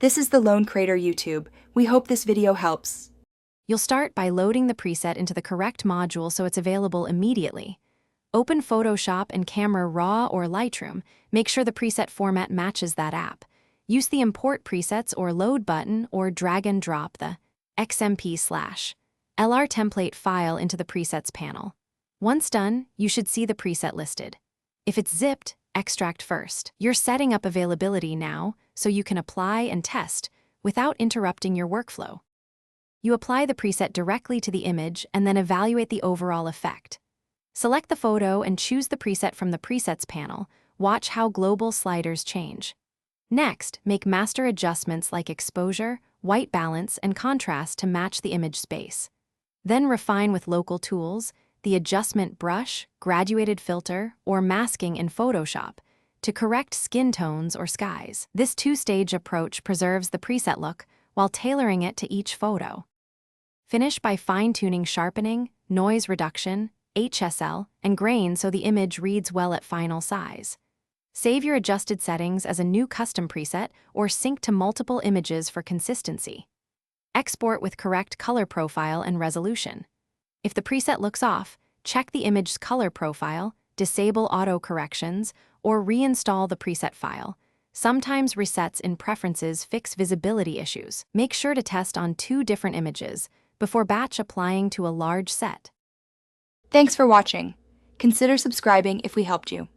This is the Lone Creator YouTube. We hope this video helps. You'll start by loading the preset into the correct module so it's available immediately. Open Photoshop and Camera Raw or Lightroom. Make sure the preset format matches that app. Use the Import Presets or Load button or drag and drop the XMP/LR template file into the Presets panel. Once done, you should see the preset listed. If it's zipped, extract first. You're setting up availability now, so you can apply and test without interrupting your workflow. You apply the preset directly to the image and then evaluate the overall effect. Select the photo and choose the preset from the Presets panel. Watch how global sliders change. Next, make master adjustments like exposure, white balance, and contrast to match the image space. Then refine with local tools, the adjustment brush, graduated filter, or masking in Photoshop to correct skin tones or skies. This two-stage approach preserves the preset look while tailoring it to each photo. Finish by fine-tuning sharpening, noise reduction, HSL, and grain so the image reads well at final size. Save your adjusted settings as a new custom preset or sync to multiple images for consistency. Export with correct color profile and resolution. If the preset looks off, check the image's color profile, disable auto corrections, or reinstall the preset file. Sometimes resets in preferences fix visibility issues. Make sure to test on 2 different images before batch applying to a large set. Thanks for watching. Consider subscribing if we helped you.